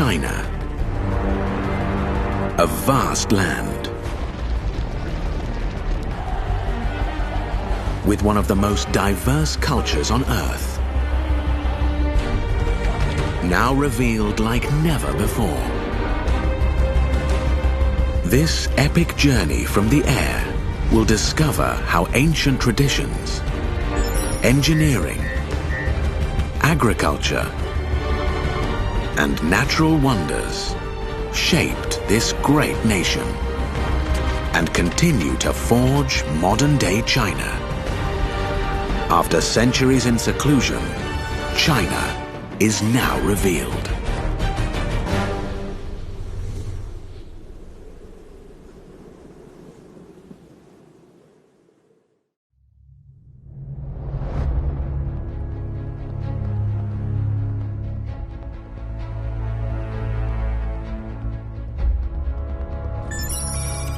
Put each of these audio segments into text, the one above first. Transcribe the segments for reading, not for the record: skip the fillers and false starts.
China, a vast land with one of the most diverse cultures on Earth, now revealed like never before. This epic journey from the air will discover how ancient traditions, engineering, agriculture, and natural wonders shaped this great nation and continue to forge modern-day China. After centuries in seclusion, China is now revealed.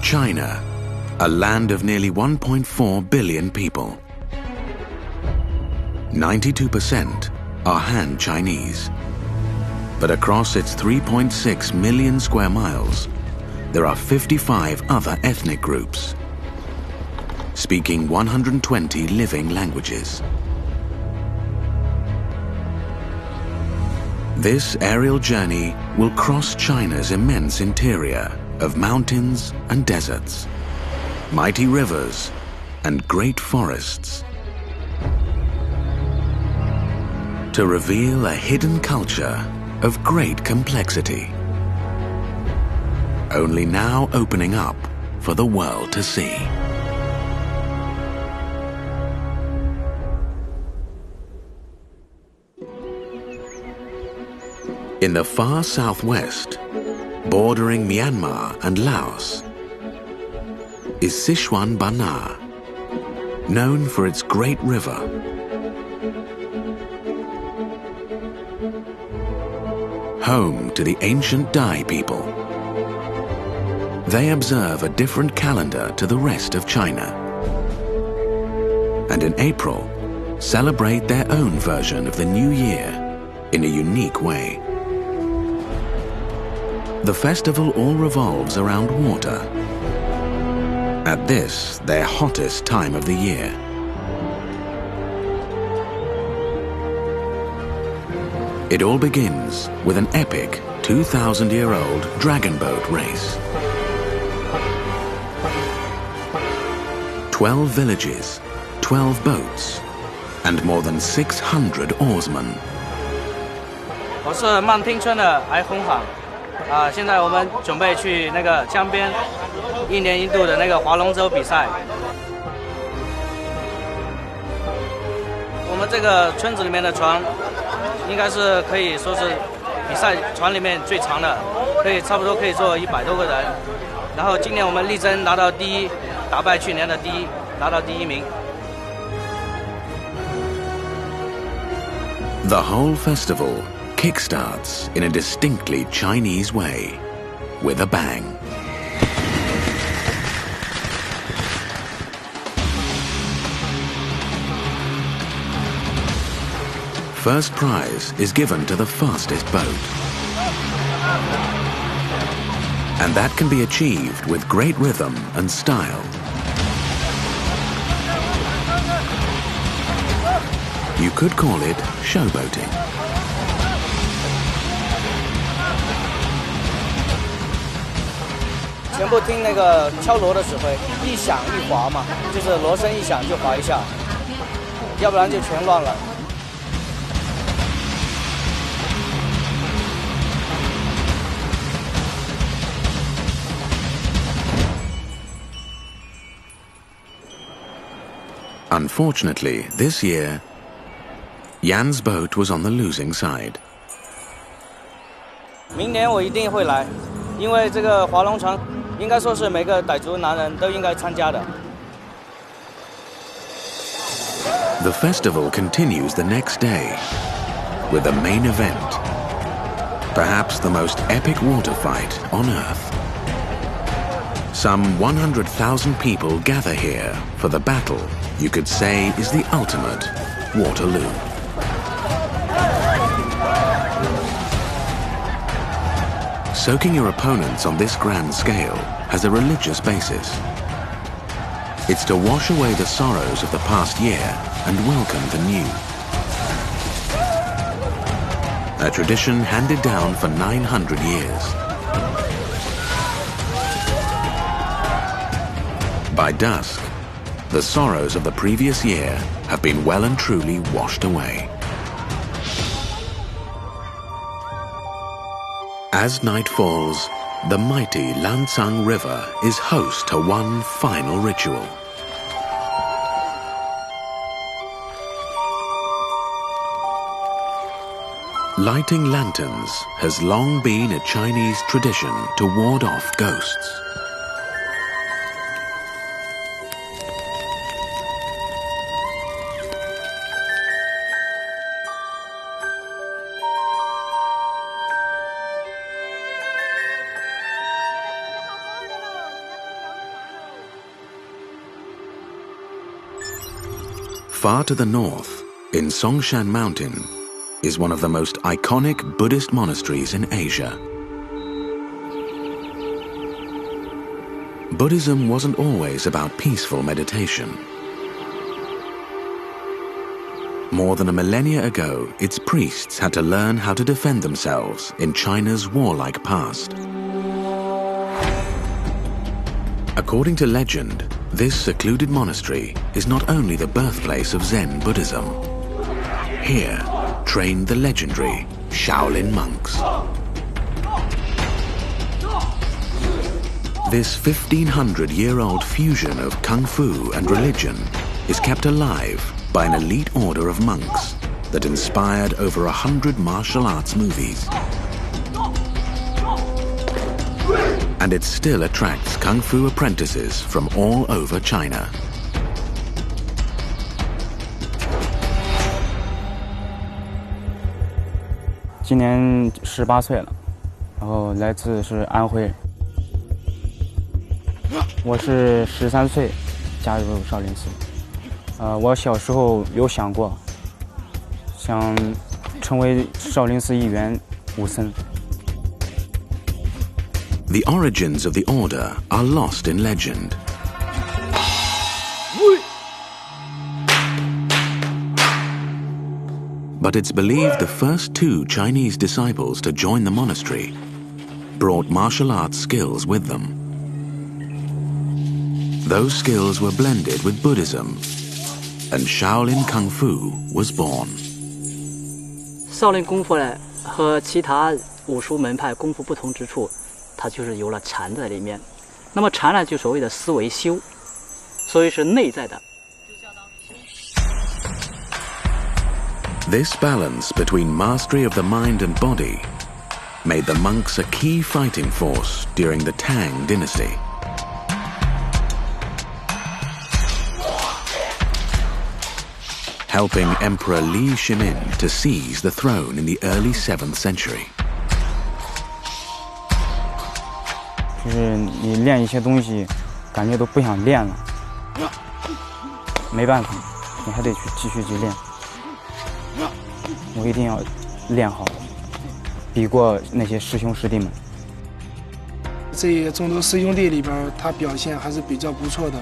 China, a land of nearly 1.4 billion people. 92% are Han Chinese. But across its 3.6 million square miles, there are 55 other ethnic groups, speaking 120 living languages. This aerial journey will cross China's immense interior of mountains and deserts, mighty rivers and great forests, to reveal a hidden culture of great complexity, only now opening up for the world to see. In the far southwest, bordering Myanmar and Laos, is Sichuan Bana, known for its great river. Home to the ancient Dai people. They observe a different calendar to the rest of China, and in April celebrate their own version of the new year in a unique way. The festival all revolves around water, at this, their hottest time of the year. It all begins with an epic 2,000-year-old dragon boat race. 12 villages, 12 boats, and more than 600 oarsmen. 我是曼汀村的埃洪航。现在我们准备去那个江边一年一度的那个划龙舟比赛。我们这个村子里面的船，应该是可以说是比赛船里面最长的，差不多可以坐100多个人。然后今年我们力争拿到第一，打败去年的第一，拿到第1名。The whole festival kickstarts in a distinctly Chinese way, with a bang. First prize is given to the fastest boat. And that can be achieved with great rhythm and style. You could call it showboating. 全部听那个敲锣的指挥，一响一划嘛，就是锣声一响就划一下，要不然就全乱了。Unfortunately, this year, Yan's boat was on the losing side. 明年我一定会来，因为这个划龙船应该说是每个傣族男人都应该参加的。The festival continues the next day with the main event, perhaps the most epic water fight on Earth. Some 100,000 people gather here for the battle you could say is the ultimate Waterloo. Soaking your opponents on this grand scale has a religious basis. It's to wash away the sorrows of the past year and welcome the new. A tradition handed down for 900 years. By dusk, the sorrows of the previous year have been well and truly washed away. As night falls, the mighty Lancang River is host to one final ritual. Lighting lanterns has long been a Chinese tradition to ward off ghosts. Far to the north, in Songshan Mountain, is one of the most iconic Buddhist monasteries in Asia. Buddhism wasn't always about peaceful meditation. More than a millennia ago, its priests had to learn how to defend themselves in China's warlike past. According to legend, this secluded monastery is not only the birthplace of Zen Buddhism. Here trained the legendary Shaolin monks. This 1,500-year-old fusion of Kung Fu and religion is kept alive by an elite order of monks that inspired over 100 martial arts movies. And it still attracts Kung Fu apprentices from all over China. 今年18岁了，然后来自是安徽。我是13岁加入少林寺。我小时候有想过，想成为少林寺一员武僧。 The origins of the order are lost in legend. But it's believed the first 2 Chinese disciples to join the monastery brought martial arts skills with them. Those skills were blended with Buddhism, and Shaolin Kung Fu was born. 少林功夫呢，和其他武术门派功夫不同之处，它就是有了禅在里面。那么禅呢，就所谓的思维修，所以是内在的。 This balance between mastery of the mind and body made the monks a key fighting force during the Tang dynasty. Helping Emperor Li Shimin to seize the throne in the early 7th century. 就是你练一些东西，感觉都不想练了，没办法，你还得继续去练。 我一定要练好，比过那些师兄师弟们。这众多师兄弟里边，他表现还是比较不错的，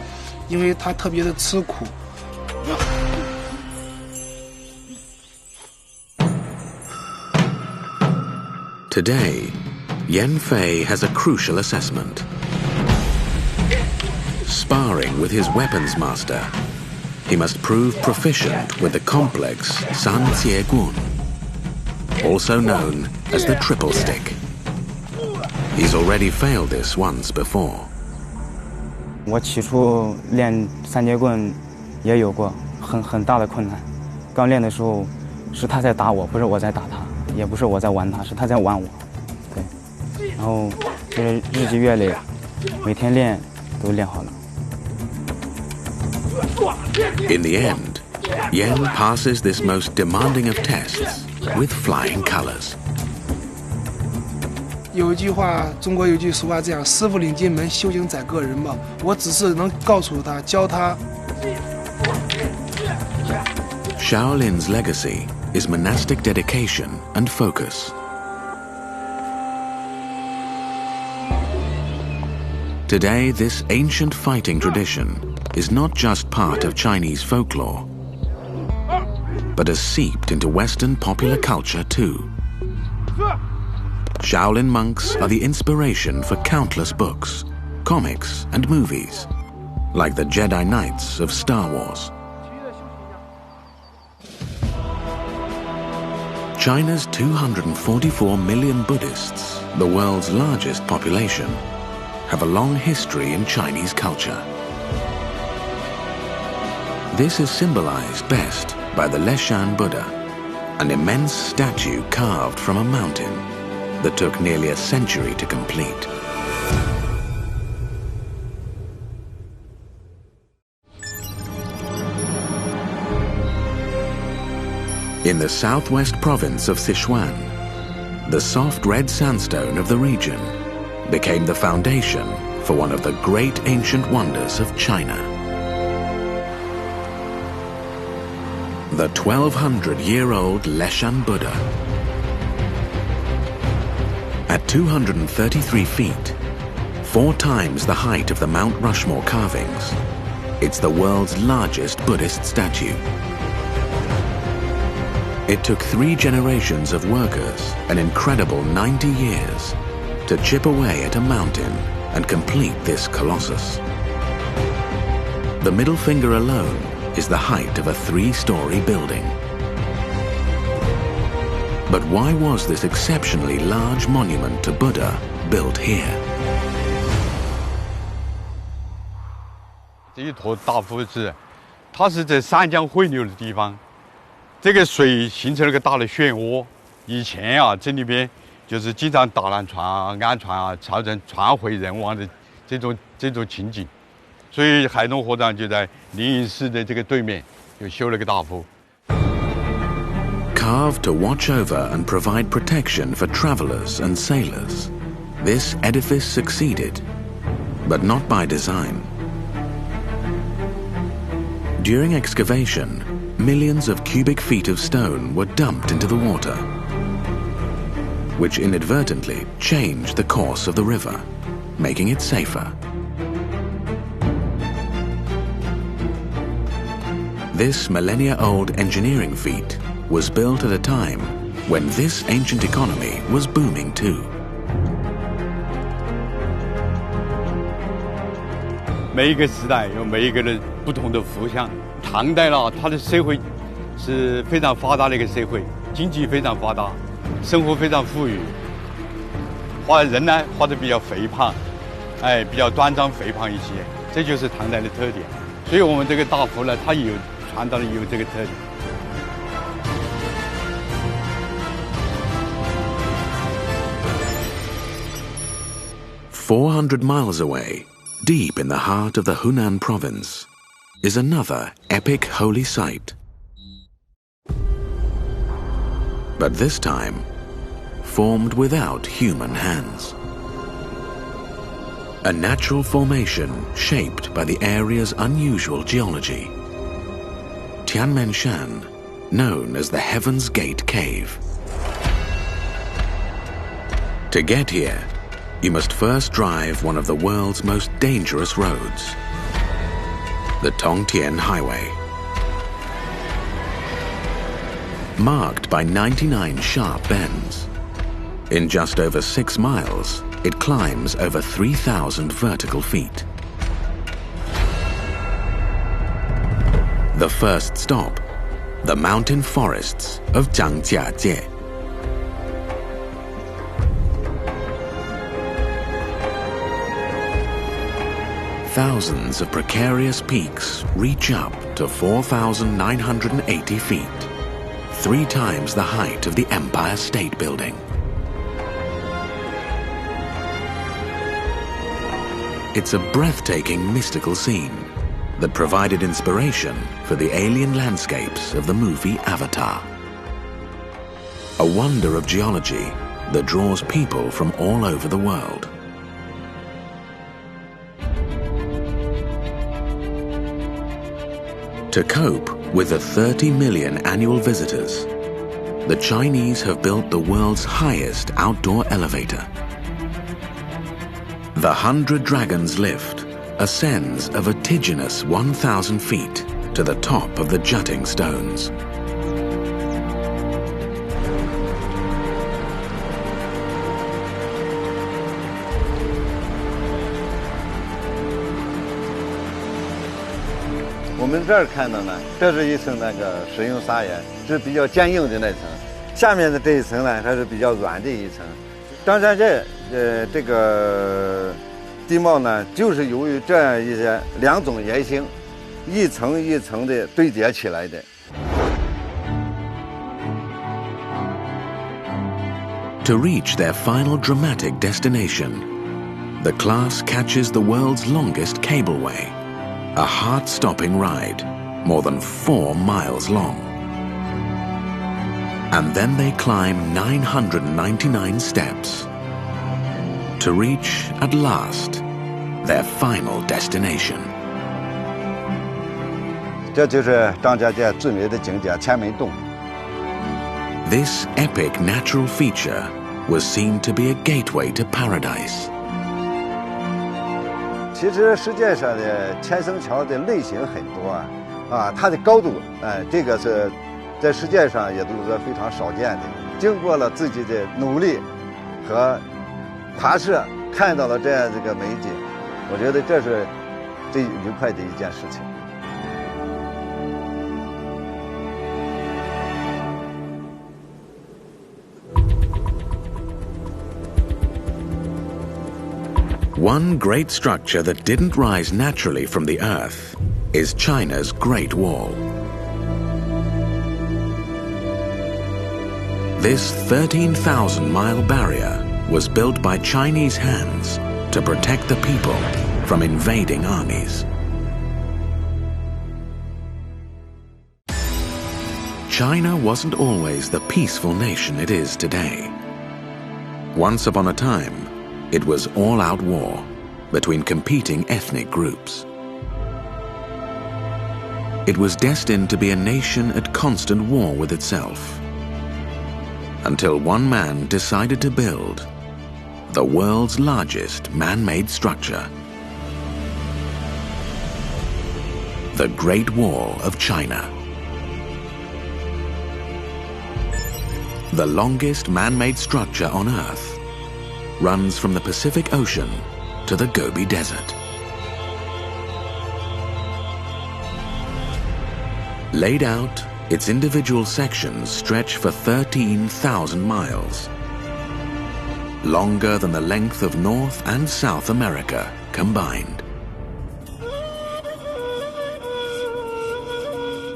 因为他特别的吃苦。Today, Yan Fei has a crucial assessment. Sparring with his weapons master, he must prove proficient with the complex San Jie Gun, also known as the triple stick. He's already failed this once before. 我起初练三节棍也有过很大的困难。刚练的时候是他在打我，不是我在打他，也不是我在玩他，是他在玩我。对，然后就是日积月累，每天练都练好了。 In the end, Yan passes this most demanding of tests with flying colors. 有一句话，中国有句俗话这样：“师傅领进门，修行在个人嘛。”我只是能告诉他，教他。Shaolin's legacy is monastic dedication and focus. Today, this ancient fighting tradition is not just part of Chinese folklore, but has seeped into Western popular culture too. Shaolin monks are the inspiration for countless books, comics, and movies, like the Jedi Knights of Star Wars. China's 244 million Buddhists, the world's largest population, have a long history in Chinese culture. This is symbolized best by the Leshan Buddha, an immense statue carved from a mountain that took nearly a century to complete. In the southwest province of Sichuan, the soft red sandstone of the region became the foundation for one of the great ancient wonders of China. The 1,200-year-old Leshan Buddha. At 233 feet, 4 times the height of the Mount Rushmore carvings, it's the world's largest Buddhist statue. It took 3 generations of workers an incredible 90 years to chip away at a mountain and complete this colossus. The middle finger alone is the height of a 3-story building. But why was this exceptionally large monument to Buddha built here? 这一坨大佛是，它是在三江汇流的地方，这个水形成了个大的漩涡。以前啊，这里边就是经常打烂船啊、安船啊，造成船毁人亡的这种情景，所以海东河长就在灵隐寺的这个对面又修了个大佛。 Carved to watch over and provide protection for travelers and sailors, this edifice succeeded, but not by design. During excavation, millions of cubic feet of stone were dumped into the water, which inadvertently changed the course of the river, making it safer. This millennia-old engineering feat was built at a time when this ancient economy was booming too. 每一个时代有每一个人不同的福相。唐代了，它的社会是非常发达的一个社会，经济非常发达，生活非常富裕。人呢画得比较肥胖，比较端庄肥胖一些，这就是唐代的特点。所以我们这个大佛呢，它也有传达的有这个特点。 400 miles away, deep in the heart of the Hunan province, is another epic holy site. But this time, formed without human hands. A natural formation shaped by the area's unusual geology. Tianmenshan, known as the Heaven's Gate Cave. To get here, you must first drive one of the world's most dangerous roads, the Tongtian Highway. Marked by 99 sharp bends, in just over 6 miles, it climbs over 3,000 vertical feet. The first stop, the mountain forests of Zhangjiajie. Thousands of precarious peaks reach up to 4,980 feet, 3 times the height of the Empire State Building. It's a breathtaking mystical scene that provided inspiration for the alien landscapes of the movie Avatar. A wonder of geology that draws people from all over the world. To cope with the 30 million annual visitors, the Chinese have built the world's highest outdoor elevator. The 100 Dragons lift ascends a vertiginous 1,000 feet to the top of the jutting stones.我们这儿看到呢，这是一层那个石英砂岩，是比较坚硬的那层。下面的这一层呢，它是比较软的一层。张山寨，这个地貌呢，就是由于这样一些两种岩型，一层一层的堆叠起来的。To reach their final dramatic destination, the class catches the world's longest cableway, a heart-stopping ride, more than 4 miles long. And then they climb 999 steps to reach, at last, their final destination. 这就是张家界最美的景点千门洞。This epic natural feature was seen to be a gateway to paradise. 其实世界上的天绳桥的类型很多啊，它的高度，这个是在世界上也都是非常少见的。经过了自己的努力和爬涉，看到了这样这个美景，我觉得这是最愉快的一件事情。One great structure that didn't rise naturally from the earth is China's Great Wall. This 13,000-mile barrier was built by Chinese hands to protect the people from invading armies. China wasn't always the peaceful nation it is today. Once upon a time, it was all-out war between competing ethnic groups. It was destined to be a nation at constant war with itself, until one man decided to build the world's largest man-made structure, the Great Wall of China. The longest man-made structure on Earth runs from the Pacific Ocean to the Gobi Desert. Laid out, its individual sections stretch for 13,000 miles, longer than the length of North and South America combined.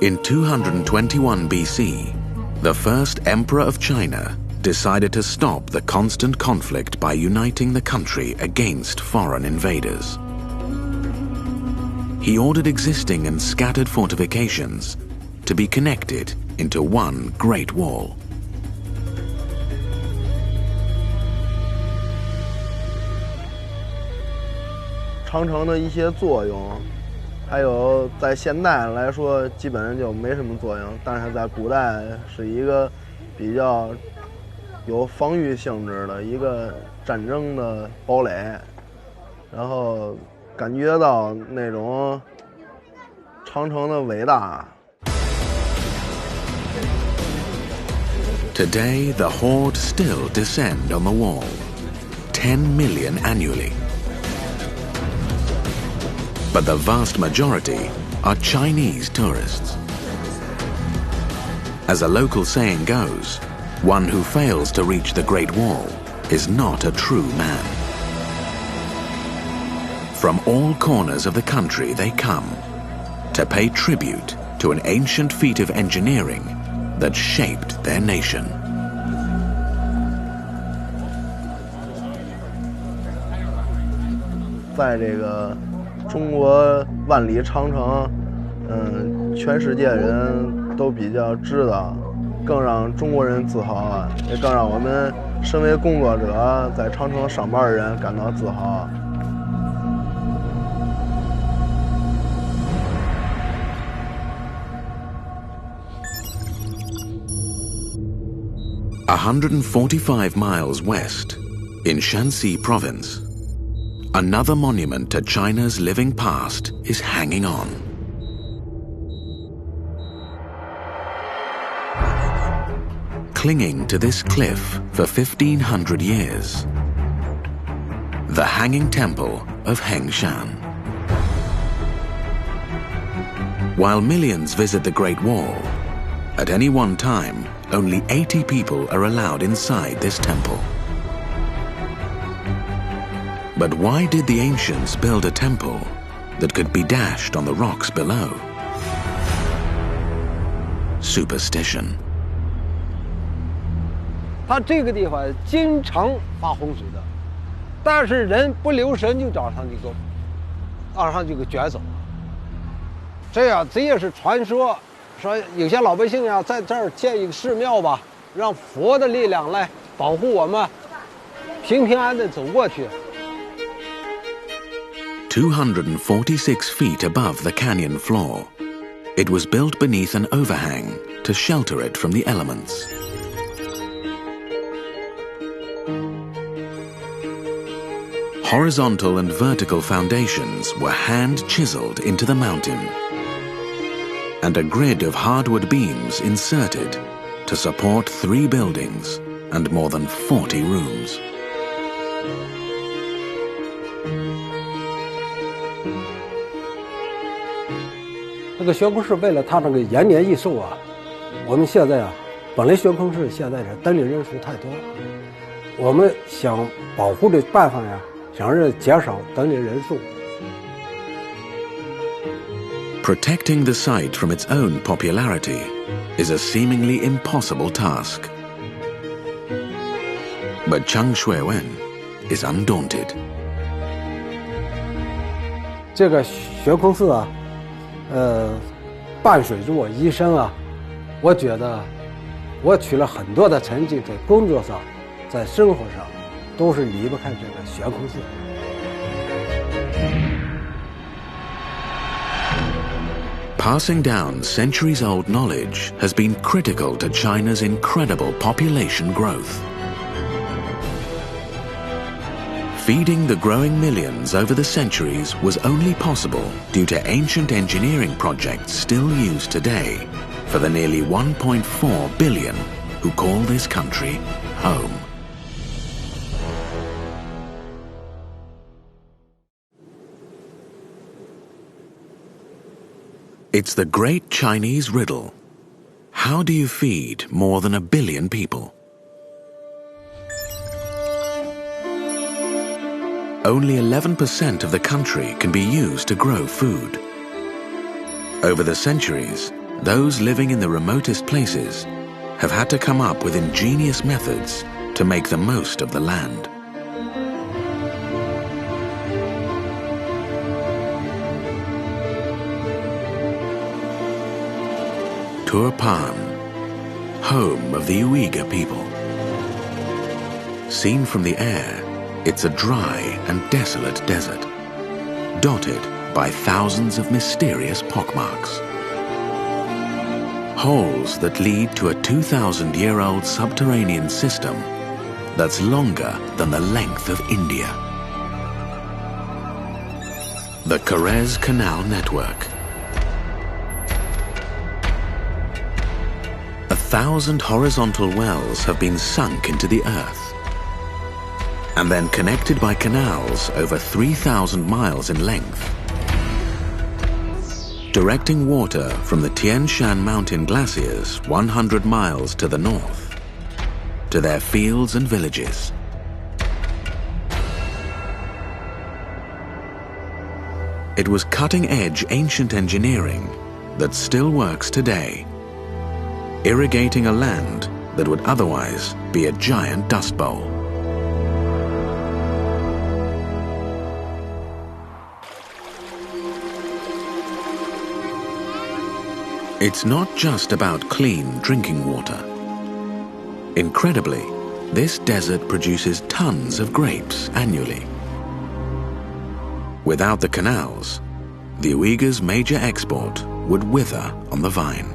In 221 BC, the first emperor of China decided to stop the constant conflict by uniting the country against foreign invaders. He ordered existing and scattered fortifications to be connected into one great wall. 长城的一些作用，还有在现代来说基本上就没什么作用，但是在古代是一个比较有防御性质的一个战争的堡垒，然后感觉到那种长城的伟大。Today, the horde still descend on the wall, 10 million annually. But the vast majority are Chinese tourists. As a local saying goes, one who fails to reach the Great Wall is not a true man. From all corners of the country they come to pay tribute to an ancient feat of engineering that shaped their nation. 在这个中国万里长城，全世界人都比较知道。更让中国人自豪啊，也更让我们身为工作者在长城上班的人感到自豪。145 miles west, in Shanxi province, Another monument to China's living past is hanging on. Clinging to this cliff for 1,500 years, the Hanging Temple of Hengshan. While millions visit the Great Wall, at any one time, only 80 people are allowed inside this temple. But why did the ancients build a temple that could be dashed on the rocks below? Superstition. 它这个地方经常发洪水的，但是人不留神就让上就给卷走了。这也是传说，说有些老百姓呀，在这儿建一个寺庙吧，让佛的力量来保护我们，平平安安的走过去。246 feet above the canyon floor, it was built beneath an overhang to shelter it from the elements. Horizontal and vertical foundations were hand-chiseled into the mountain, and a grid of hardwood beams inserted to support 3 buildings and more than 40 rooms. 这个悬空室为了它那个延年益寿啊，我们现在啊，本来悬空室现在是登领人数太多了，我们想保护的办法呀，想让减少登领人数。Protecting the site from its own popularity is a seemingly impossible task. But Chang Shuiwen is undaunted. 这个悬空寺啊，伴随着我一生啊，我觉得我取了很多的成绩，在工作上，在生活上，都是离不开这个悬空寺。Passing down centuries-old knowledge has been critical to China's incredible population growth. Feeding the growing millions over the centuries was only possible due to ancient engineering projects still used today for the nearly 1.4 billion who call this country home. It's the great Chinese riddle. How do you feed more than 1 billion people? Only 11% of the country can be used to grow food. Over the centuries, those living in the remotest places have had to come up with ingenious methods to make the most of the land. Turpan, home of the Uyghur people. Seen from the air, it's a dry and desolate desert, dotted by thousands of mysterious pockmarks. Holes that lead to a 2,000-year-old subterranean system that's longer than the length of India. The Suez Canal Network. 1,000 horizontal wells have been sunk into the earth and then connected by canals over 3,000 miles in length, directing water from the Tian Shan mountain glaciers 100 miles to the north to their fields and villages. It was cutting-edge ancient engineering that still works today, irrigating a land that would otherwise be a giant dust bowl. It's not just about clean drinking water. Incredibly, this desert produces tons of grapes annually. Without the canals, the Uyghurs' major export would wither on the vine.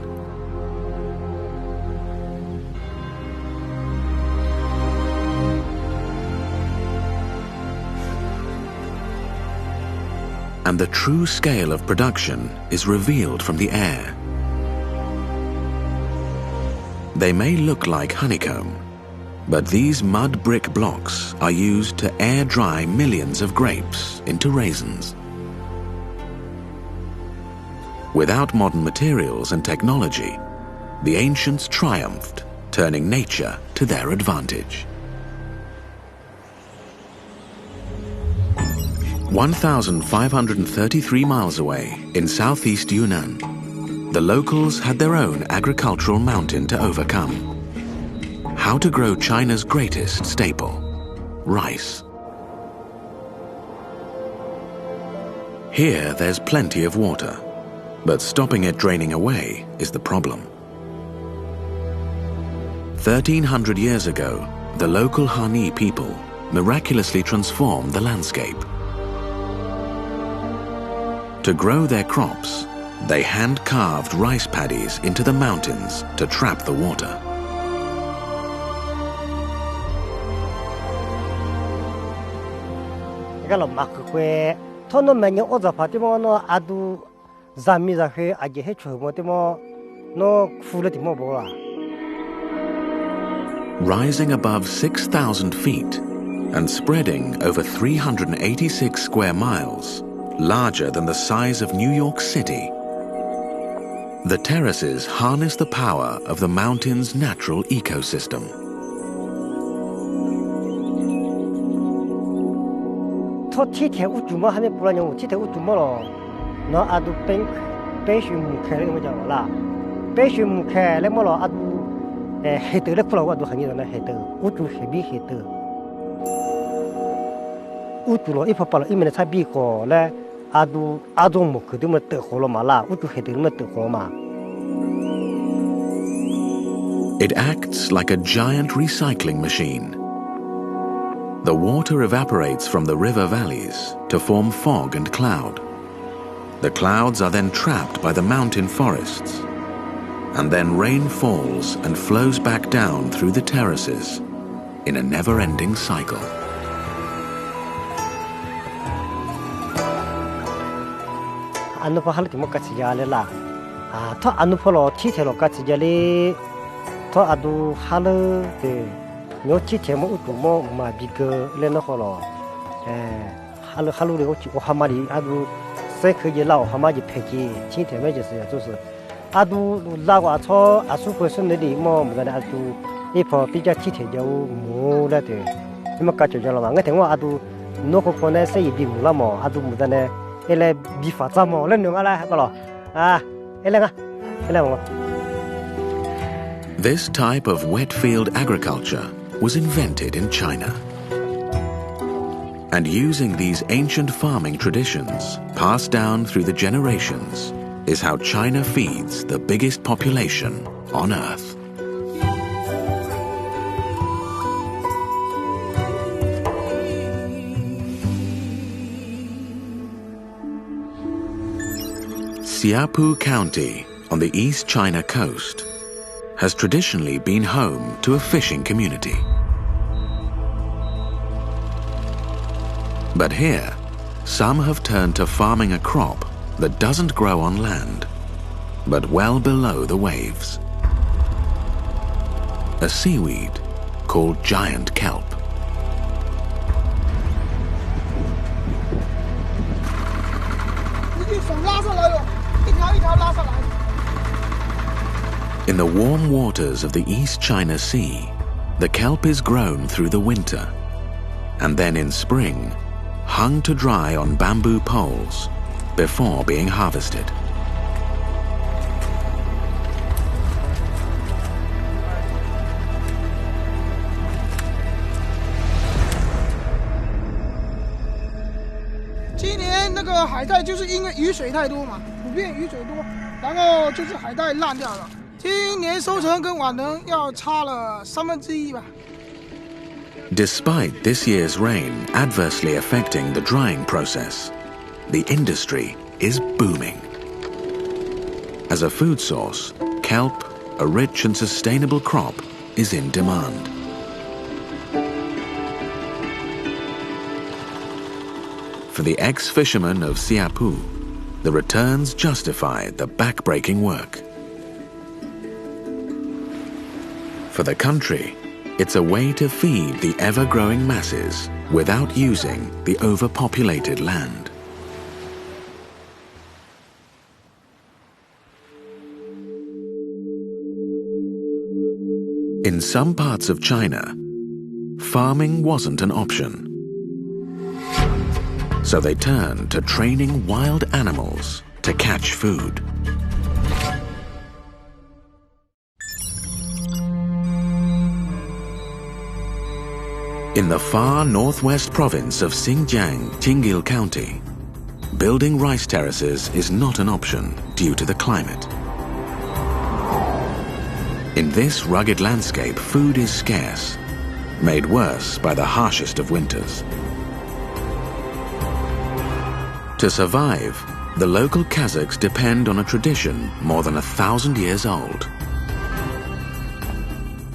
and the true scale of production is revealed from the air. They may look like honeycomb, but these mud brick blocks are used to air dry millions of grapes into raisins. Without modern materials and technology, the ancients triumphed, turning nature to their advantage. 1,533 miles away in southeast Yunnan, the locals had their own agricultural mountain to overcome. How to grow China's greatest staple, rice. Here there's plenty of water, but stopping it draining away is the problem. 1,300 years ago, the local Hani people miraculously transformed the landscape. To grow their crops, they hand-carved rice paddies into the mountains to trap the water. Rising above 6,000 feet and spreading over 386 square miles, larger than the size of New York City, the terraces harness the power of the mountain's natural ecosystem. It acts like a giant recycling machine. The water evaporates from the river valleys to form fog and cloud. The clouds are then trapped by the mountain forests, and then rain falls and flows back down through the terraces in a never-ending cycle. This type of wet field agriculture was invented in China. And using these ancient farming traditions passed down through the generations is how China feeds the biggest population on Earth. Xiapu County on the East China coast has traditionally been home to a fishing community. But here, some have turned to farming a crop that doesn't grow on land, but well below the waves. A seaweed called giant kelp. In the warm waters of the East China Sea, the kelp is grown through the winter, and then in spring, hung to dry on bamboo poles before being harvested. This year, 那个海带就是因为雨水太多嘛，普遍雨水多，然后就是海带烂掉了。今年收成跟往年要差了1/3吧。Despite this year's rain adversely affecting the drying process, the industry is booming. As a food source, kelp, a rich and sustainable crop, is in demand. For the ex-fishermen of Siapu, the returns justify the back-breaking work. For the country, it's a way to feed the ever-growing masses without using the overpopulated land. In some parts of China, farming wasn't an option. So they turned to training wild animals to catch food. In the far northwest province of Xinjiang, Tingil County, building rice terraces is not an option due to the climate. In this rugged landscape, food is scarce, made worse by the harshest of winters. To survive, the local Kazakhs depend on a tradition more than 1,000 years old.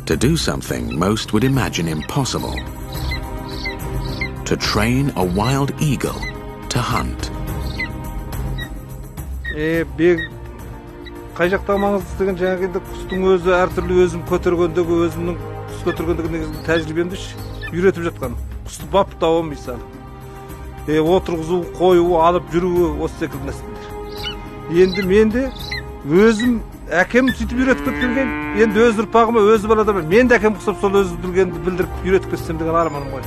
To do something most would imagine impossible. To train a wild eagle to hunt. Қай жақтағы маңыздылығы жаңағы енді құстың өзі әртүрлі өзім көтергендегі өзімнің құс көтергендегі негізгі тәжірибемді үйретіп жатқан. Құсты баптау мысалы. Отырғызу, қою, алып жүруі осы секілді нәрселер. Енді мен де өзім әкем сөйтіп үйретіп кеткен. Енді өз ұрпағыма өзі балада бар. Мен де әкем құсап сол өзі білгенді білдіріп үйретіп кетсем деген арманым ғой.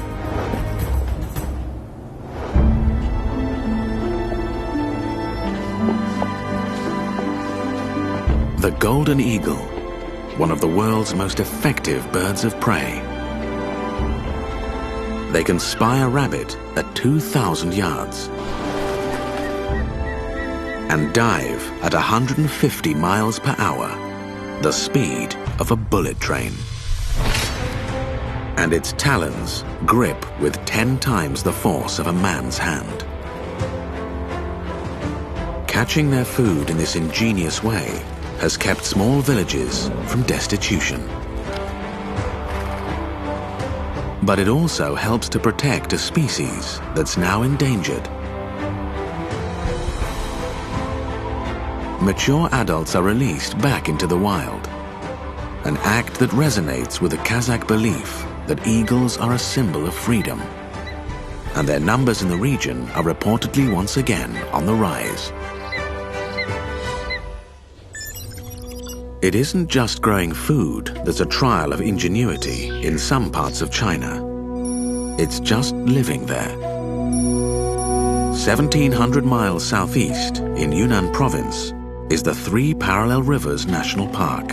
The golden eagle, one of the world's most effective birds of prey. They can spy a rabbit at 2,000 yards and dive at 150 miles per hour, the speed of a bullet train. And its talons grip with 10 times the force of a man's hand. Catching their food in this ingenious way has kept small villages from destitution. But it also helps to protect a species that's now endangered. Mature adults are released back into the wild, an act that resonates with the Kazakh belief that eagles are a symbol of freedom, and their numbers in the region are reportedly once again on the rise. It isn't just growing food that's a trial of ingenuity in some parts of China. It's just living there. 1,700 miles southeast in Yunnan province is the Three Parallel Rivers National Park.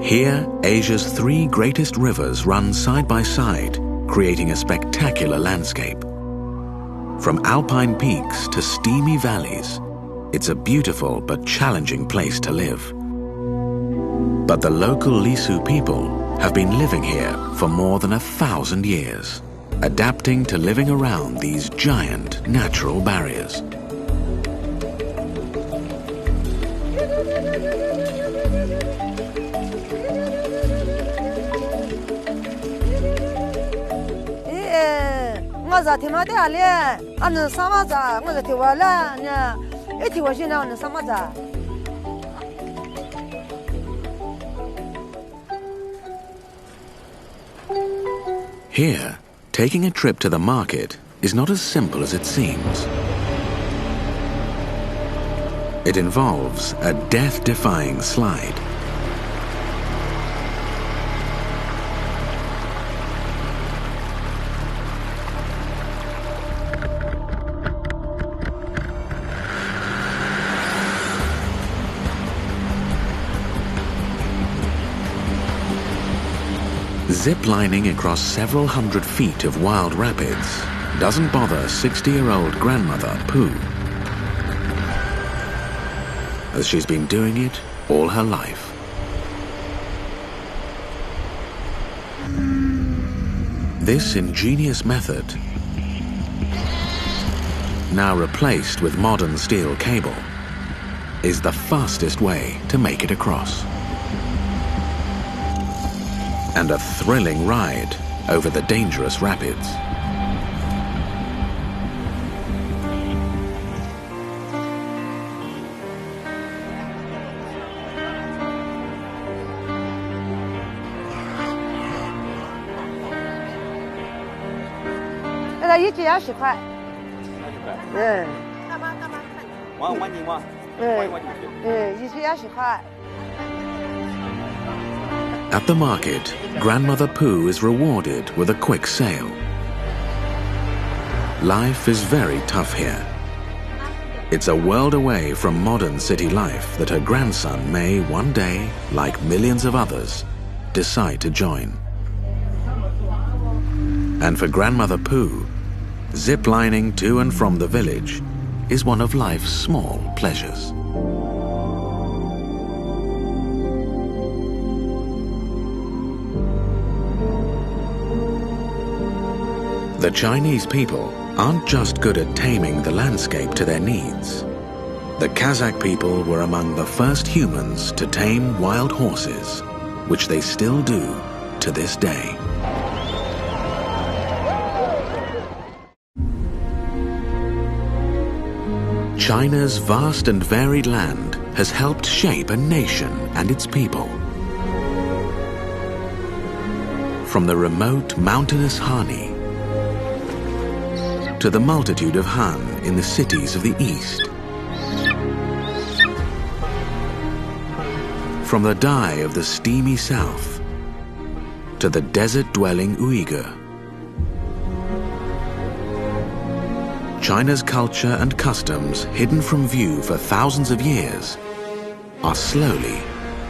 Here, Asia's three greatest rivers run side by side, creating a spectacular landscape. From alpine peaks to steamy valleys, it's a beautiful but challenging place to live. But the local Lisu people have been living here for more than 1,000 years, adapting to living around these giant natural barriers. Here, taking a trip to the market is not as simple as it seems. It involves a death-defying slide. Zip-lining across several hundred feet of wild rapids doesn't bother 60-year-old grandmother Pooh, as she's been doing it all her life. This ingenious method, now replaced with modern steel cable, is the fastest way to make it across. And a thrilling ride over the dangerous rapids. 个一斤要10块。嗯。一斤要10块。At the market, Grandmother Pooh is rewarded with a quick sale. Life is very tough here. It's a world away from modern city life that her grandson may one day, like millions of others, decide to join. And for Grandmother Pooh, ziplining to and from the village is one of life's small pleasures. The Chinese people aren't just good at taming the landscape to their needs. The Kazakh people were among the first humans to tame wild horses, which they still do to this day. China's vast and varied land has helped shape a nation and its people. From the remote mountainous Hani to the multitude of Han in the cities of the East. From the Dai of the steamy South to the desert-dwelling Uyghur. China's culture and customs, hidden from view for thousands of years, are slowly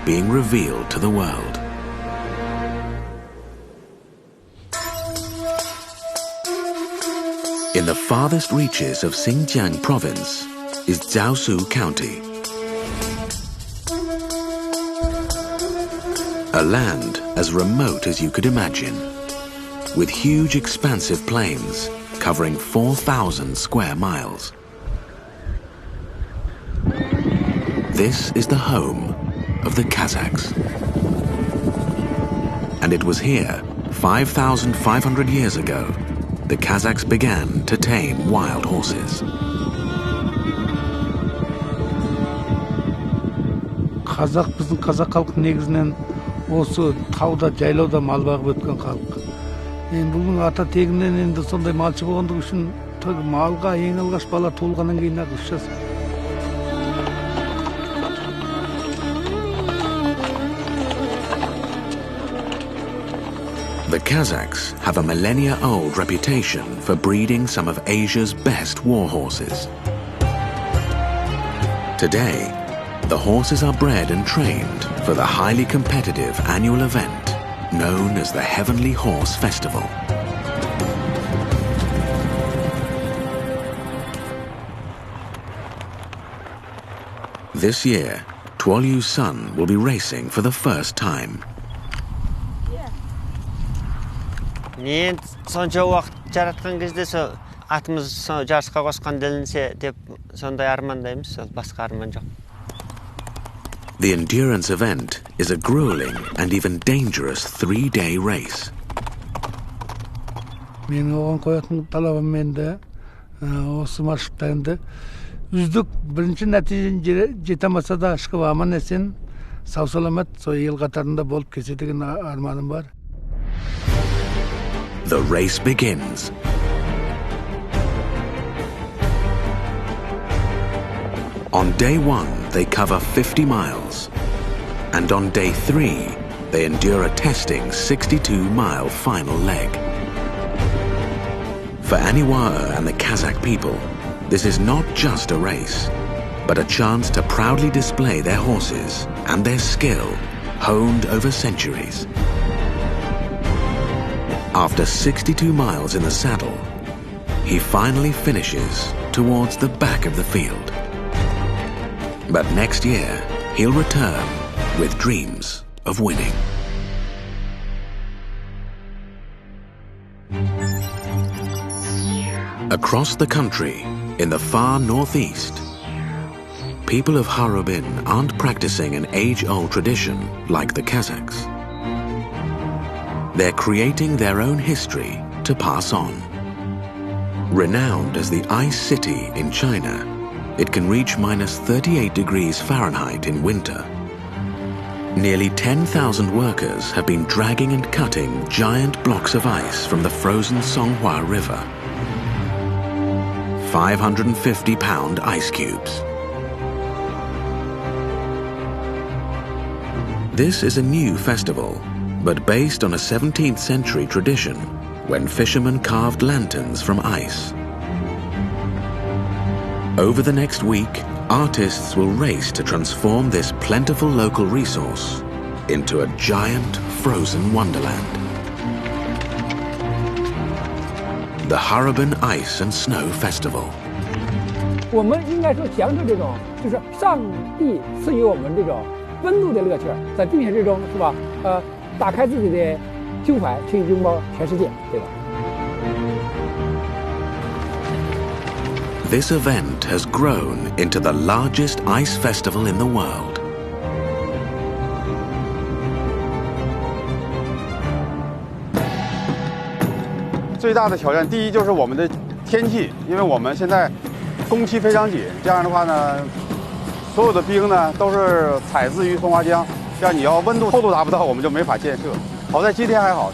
being revealed to the world. In the farthest reaches of Xinjiang province is Jiaosu County, a land as remote as you could imagine, with huge expansive plains covering 4,000 square miles. This is the home of the Kazakhs. And it was here, 5,500 years ago, the Kazakhs began to tame wild horses. Қазақ біздің қазақ халқы негізінен осы тауда жайлауда мал бағып өткен халық. Енді бұның ата тегінен енді сондай малшы болғандығы үшін малға ең алғаш бала туылғаннан кейін ақ үш жас. The Kazakhs have a millennia-old reputation for breeding some of Asia's best war horses. Today, the horses are bred and trained for the highly competitive annual event known as the Heavenly Horse Festival. This year, Tuolyu's son will be racing for the first time. Мен сонша уақыт жаратқан кезде сол атымыз жарысқа қосқан делінсе деп сондай армандаймыз, сол басқа арман жоқ. The endurance event is a grueling and even dangerous 3-day race. Мен оған қоятын талабым енді осы маршрутта енді үздік бірінші нәтижені жете алмаса да шығып аман есен сау саламат сол ел қатарында болып келсе деген арманым бар. The race begins. On day 1, they cover 50 miles. And on day 3, they endure a testing 62-mile final leg. For Aniwara and the Kazakh people, this is not just a race, but a chance to proudly display their horses and their skill honed over centuries. After 62 miles in the saddle, he finally finishes towards the back of the field. But next year, he'll return with dreams of winning. Across the country, in the far northeast, people of Harubin aren't practicing an age-old tradition like the Kazakhs. They're creating their own history to pass on. Renowned as the Ice City in China, it can reach minus 38 degrees Fahrenheit in winter. Nearly 10,000 workers have been dragging and cutting giant blocks of ice from the frozen Songhua River. 550-pound ice cubes. This is a new festival, but based on a 17th century tradition when fishermen carved lanterns from ice. Over the next week, artists will race to transform this plentiful local resource into a giant frozen wonderland. The Harbin Ice and Snow Festival. 我们应该说享受这种，就是上帝赐予我们这种温度的乐趣，在冰雪之中，是吧？打开自己的胸怀，去拥抱全世界，对吧？ This event has grown into the largest ice festival in the world. 最大的挑战，第一就是我们的天气，因为我们现在工期非常紧，这样的话呢，所有的冰呢都是采自于松花江，这样你要温度厚度达不到，我们就没法建设。好在今天还好。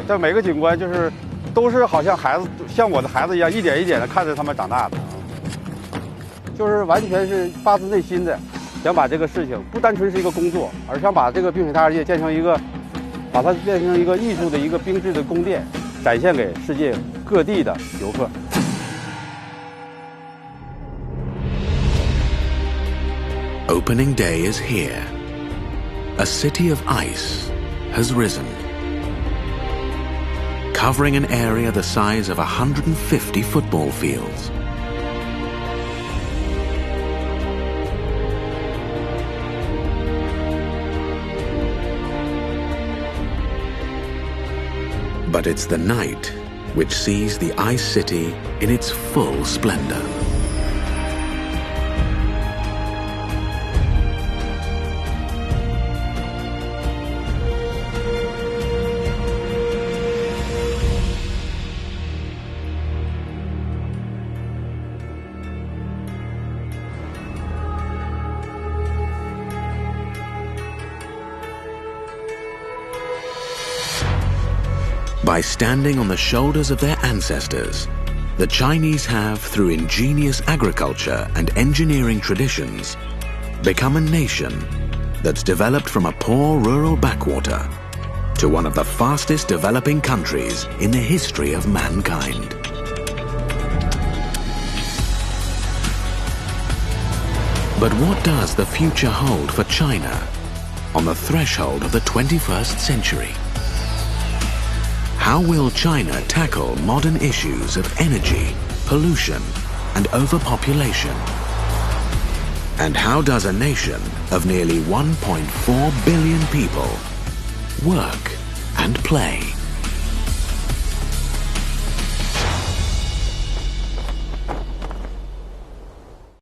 这每个景观就是都是好像孩子，像我的孩子一样，一点一点的看着他们长大的，就是完全是发自内心的想把这个事情不单纯是一个工作，而想把这个冰雪大世界把它变成一个艺术的一个冰质的宫殿，展现给世界各地的游客。 Opening day is here. A city of ice has risen, covering an area the size of 150 football fields. But it's the night which sees the ice city in its full splendor. By standing on the shoulders of their ancestors, the Chinese have, through ingenious agriculture and engineering traditions, become a nation that's developed from a poor rural backwater to one of the fastest developing countries in the history of mankind. But what does the future hold for China on the threshold of the 21st century? How will China tackle modern issues of energy, pollution, and overpopulation? And how does a nation of nearly 1.4 billion people work and play?